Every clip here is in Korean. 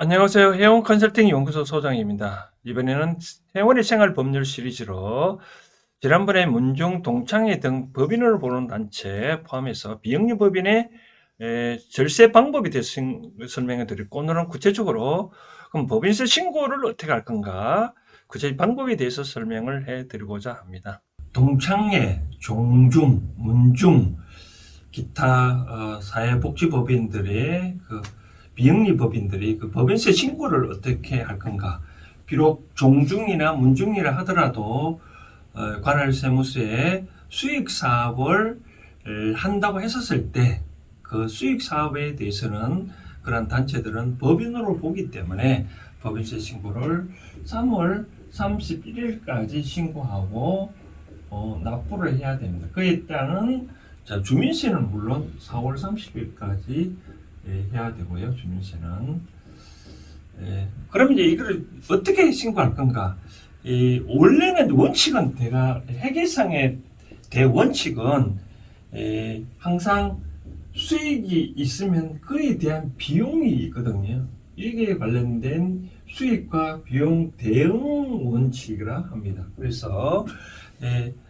안녕하세요. 해운 컨설팅 연구소 소장입니다. 이번에는 해운의 생활 법률 시리즈로 지난번에 문중, 동창회 등 법인을 보는 단체 포함해서 비영리 법인의 절세 방법에 대해서 설명해 드렸고, 오늘은 구체적으로 그럼 법인세 신고를 어떻게 할 건가, 구체적 방법에 대해서 설명을 해 드리고자 합니다. 동창회, 종중, 문중, 기타 사회복지법인들의 비영리 법인들이 법인세 신고를 어떻게 할 건가. 비록 종중이나 문중이라 하더라도 관할세무서에 수익 사업을 한다고 했었을 때 그 수익 사업에 대해서는 그런 단체들은 법인으로 보기 때문에 법인세 신고를 3월 31일까지 신고하고 납부를 해야 됩니다. 그에 따른 주민세는 물론 4월 30일까지 해야 되고요. 주민세는. 그럼 이제 이걸 어떻게 신고할 건가? 원래는 원칙은 회계상의 대원칙은 항상 수익이 있으면 그에 대한 비용이 있거든요. 이게 관련된 수익과 비용 대응 원칙이라 합니다. 그래서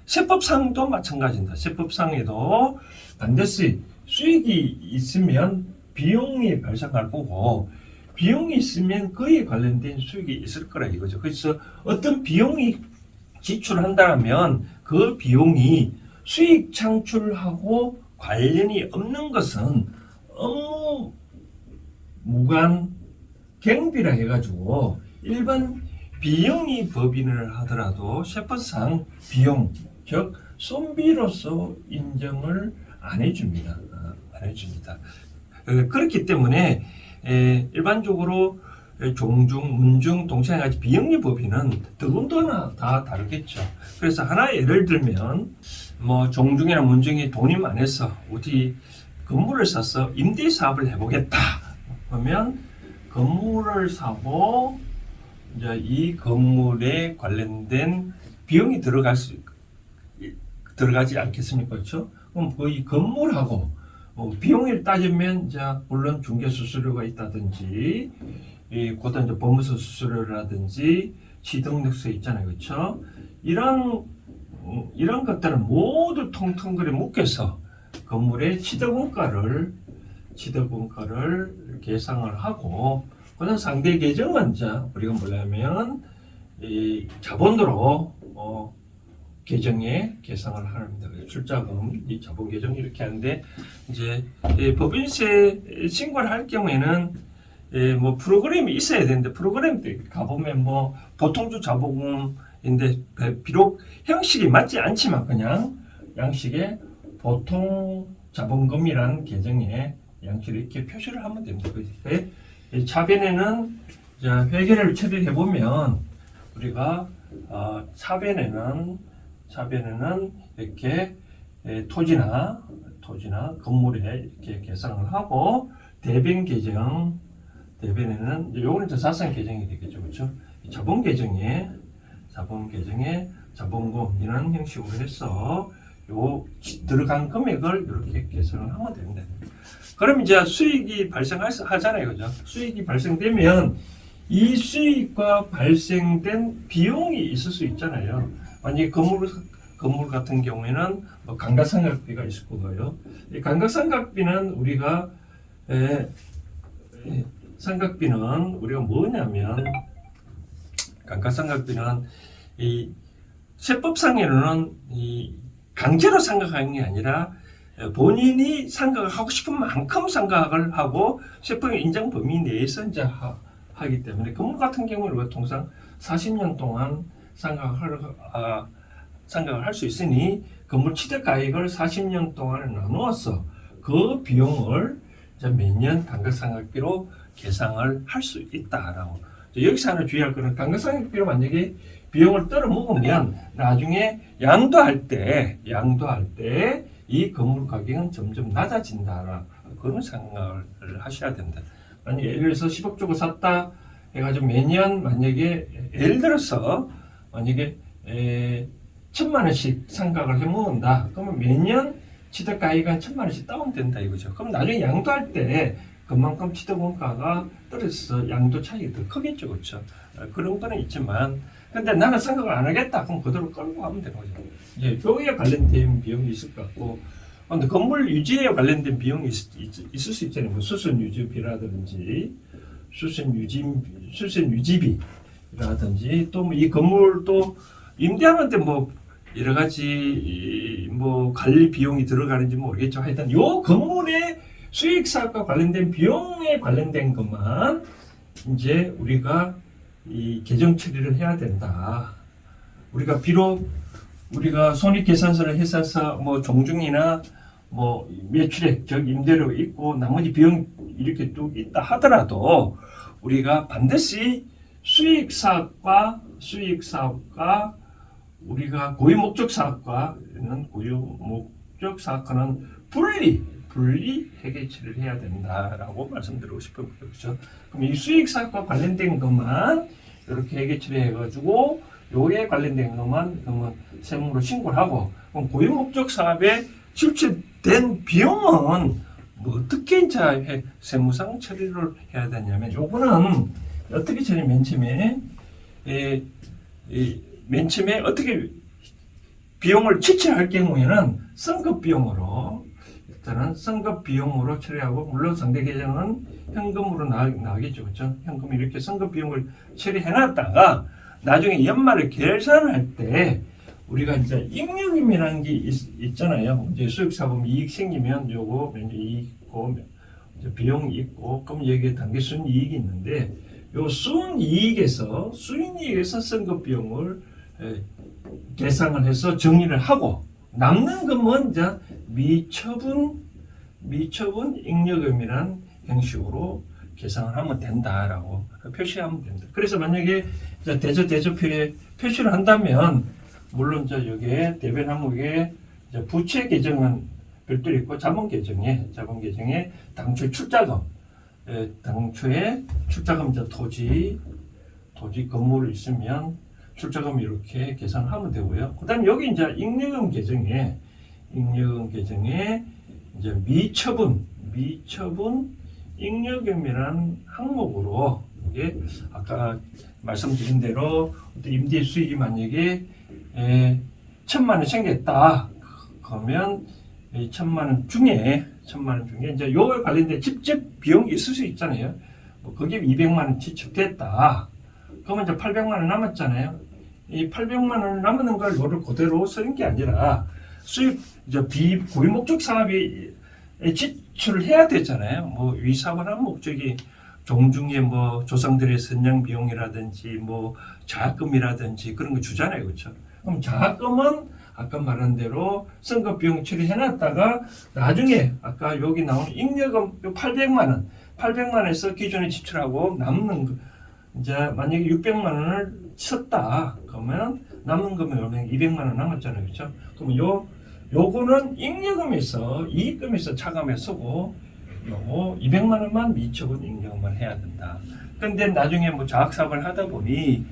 세법상도 마찬가지입니다. 세법상에도 반드시 수익이 있으면 비용이 발생할 거고, 비용이 있으면 그에 관련된 수익이 있을 거라 이거죠. 그래서 어떤 비용이 지출한다면 그 비용이 수익 창출하고 관련이 없는 것은 업무 무관 경비라 해가지고 일반 비영리 법인을 하더라도 세법상 비용, 즉 손비로서 인정을 안 해줍니다. 안 해줍니다. 그렇기 때문에 일반적으로 종중, 문중, 동창회같이 비영리 법인은 더군다나 다 다르겠죠. 그래서 하나 예를 들면 뭐 종중이나 문중이 돈이 많아서 어디 건물을 사서 임대 사업을 해보겠다 그러면 건물을 사고 이제 이 건물에 관련된 비용이 들어가지 않겠습니까? 그렇죠? 그럼 이 건물하고 비용을 따지면 이제 물론 중개 수수료가 있다든지 그다음 이제 법무사 수수료라든지 취등록세 있잖아요, 그렇죠? 이런 것들은 모두 통통그려 묶여서 건물의 취득원가를 계상을 하고, 그다음 상대 계정은 이제 우리가 뭐냐면 이 자본으로 계정에 계상을 합니다. 출자금, 이 자본 계정 이렇게 하는데 이제 법인세 신고를 할 경우에는 뭐 프로그램이 있어야 되는데, 프로그램 가보면 뭐 보통주 자본금인데 비록 형식이 맞지 않지만 그냥 양식의 보통 자본금이라는 계정에 양식을 이렇게 표시를 하면 됩니다. 차변에는 회계를 처리해 보면 우리가 차변에는 이렇게 토지나 건물에 이렇게 계산을 하고, 대변 계정, 대변에는 요거는 자산 계정이 되겠죠, 그렇죠? 자본 계정에 자본금 이런 형식으로 해서 요 들어간 금액을 이렇게 계산을 하면 됩니다. 그럼 이제 수익이 발생하잖아요, 그죠? 수익이 발생되면 이 수익과 발생된 비용이 있을 수 있잖아요. 만약에 건물 같은 경우에는 뭐 감가상각비가 있을 거고요. 이 감가상각비는 우리가 뭐냐면, 감가상각비는 이 세법상에는 이 강제로 상각하는 게 아니라 본인이 상각을 하고 싶은 만큼 상각을 하고 세법의 인정 범위 내에서 이제 하기 때문에, 건물 같은 경우는 우리가 통상 40년 동안 상각을 할 수 있으니 건물 취득가액을 40년 동안 나누어서 그 비용을 매년 감가상각비로 계상을 할 수 있다라고. 여기서 하나 주의할 거는, 감가상각비로 만약에 비용을 떨어 먹으면 나중에 양도할 때 이 건물 가격은 점점 낮아진다. 그런 생각을 하셔야 된다. 만약에 예를 들어서 10억 주고 샀다 해가지고 매년 만약에 예를 들어서 만약에 1,000만 원씩 상각을 해 먹는다. 그러면 매년 취득가액이 1,000만 원씩 다운된다 이거죠. 그럼 나중에 양도할 때 그만큼 취득원가가 떨어져서 양도 차이가 더 크겠죠, 그렇죠? 그런 거는 있지만, 근데 나는 생각을 안 하겠다. 그럼 그대로 끌고 가면 되는 거죠. 이제 교육에 관련된 비용이 있을 것 같고, 근데 건물 유지에 관련된 비용이 있을 수 있잖아요. 뭐 수선 유지비라든지, 수선 유지비라든지, 또 뭐 이 건물 또 임대하는데 뭐 여러 가지 뭐 관리 비용이 들어가는지 모르겠죠. 하여튼 요 건물의 수익 사업과 관련된 비용에 관련된 것만 이제 우리가 이 계정 처리를 해야 된다. 우리가 비록 우리가 손익계산서를 해서 뭐 종중이나 뭐 매출액 즉 임대료 있고 나머지 비용 이렇게 쭉 있다 하더라도 우리가 반드시 수익 사업과 우리가 고유 목적 사업과는 고유 목적 사업과는 분리 회계 처리를 해야 된다라고 말씀드리고 싶은 거죠. 그렇죠? 그럼 이 수익 사업과 관련된 것만 이렇게 회계 처리해가지고 요에 관련된 것만 그러면 세무로 신고를 하고, 그럼 고유 목적 사업에 실체된 비용은 뭐 어떻게 이제 세무상 처리를 해야 되냐면, 요거는 어떻게 처리 맨 처음에 어떻게 비용을 지출할 경우에는 선급 비용으로 일단은 선급 비용으로 처리하고, 물론 상대 계정은 현금으로 나가겠죠, 그렇죠? 현금 이렇게 선급 비용을 처리해놨다가 나중에 연말에 계산할 때 우리가 이제 잉여금이라는 게 있잖아요. 이제 수익사범 이익 생기면 요거 이익 있고 이제 비용이 있고, 그럼 여기에 당기순 이익이 있는데, 요 순이익에서 선급 비용을 계산을 해서 정리를 하고, 남는 것은 이제 미처분 잉여금이란 형식으로 계산을 하면 된다라고 표시하면 됩니다. 그래서 만약에 대조표에 표시를 한다면, 물론 여기에 대변 항목에 부채 계정은 별도로 있고, 자본 계정에 당초 출자금, 당초에 출자금 토지 건물이 있으면 출자금 이렇게 계산하면 되고요. 그다음 여기 이제 잉여금 계정에 이제 미처분 잉여금이라는 항목으로, 이게 아까 말씀드린 대로 임대 수익이 만약에 1,000만 원 생겼다. 그러면 1,000만 원 중에 이제 요에 관련된 직접 비용이 있을 수 있잖아요. 뭐 거기에 200만 원 지출됐다. 그러면 이제 800만 원 남았잖아요. 이 800만 원 남는 걸 요를 그대로 쓰는 게 아니라 수익 고유 목적 사업에 지출을 해야 되잖아요. 뭐 위사업을 하는 목적이 종중에 뭐 조상들의 선양 비용이라든지 뭐 자금이라든지 그런 거 주잖아요, 그렇죠? 그럼 자금은 아까 말한 대로 선급 비용 처리해놨다가 나중에 아까 여기 나오는 잉여금 800만 원에서 기존에 지출하고 남는 거, 이제 만약에 600만 원을 썼다 그러면 남는 금액은 200만 원 남았잖아요, 그렇죠? 그러면 요거는 잉여금에서 이익금에서 차감해 쓰고, 요거 200만 원만 미처분 잉여금을 해야 된다. 근데 나중에 뭐 자학사업을 하다 보니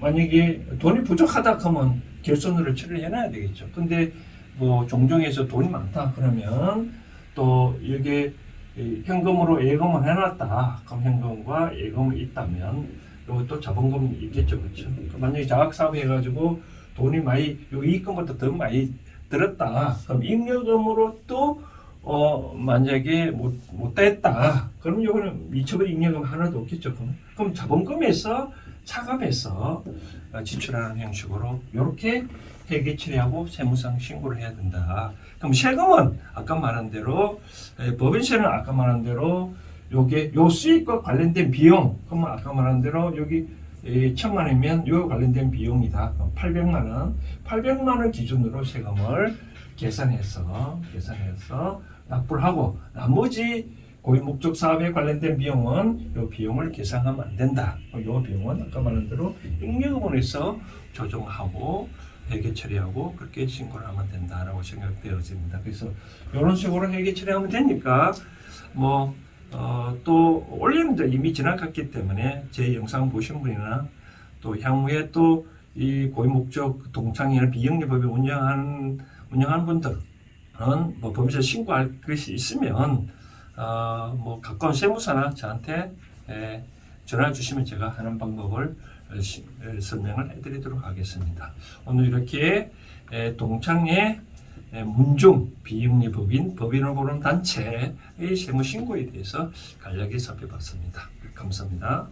만약에 돈이 부족하다 그러면 결손으로 처리를 해놔야 되겠죠. 근데 뭐 종종에서 돈이 많다 그러면 또 이게 현금으로 예금을 해놨다. 그럼 현금과 예금이 있다면 이것도 자본금이 있겠죠, 그렇죠? 만약에 자학사업 해가지고 돈이 많이 이익금보다 더 많이 들었다. 그럼 잉여금으로 또 만약에 못 됐다. 그럼 이거는 미처분 잉여금 하나도 없겠죠. 그럼 자본금에서 차감해서 지출하는 형식으로 이렇게 회계 처리하고 세무상 신고를 해야 된다. 그럼 세금은 아까 말한 대로 법인세는 아까 말한 대로 요게 요 수익과 관련된 비용, 그러면 아까 말한 대로 여기 1,000만 원이면 요 관련된 비용이다. 그럼 800만 원 기준으로 세금을 계산해서 납부를 하고, 나머지 고유 목적 사업에 관련된 비용은 이 비용을 계산하면 안 된다. 이 비용은 아까 말한 대로 잉여금원에서 조정하고 회계 처리하고 그렇게 신고를 하면 된다라고 생각되어집니다. 그래서 이런 식으로 회계 처리하면 되니까 또 올해는 이미 지나갔기 때문에 제 영상 보신 분이나 또 향후에 또 이 고유 목적 동창이나 비영리법에 운영하는 분들은 뭐 법인세 신고할 것이 있으면 뭐 가까운 세무사나 저한테 전화 주시면 제가 하는 방법을 설명을 해드리도록 하겠습니다. 오늘 이렇게 동창회 문중 비영리법인 법인을 고른 단체의 세무신고에 대해서 간략히 살펴봤습니다. 감사합니다.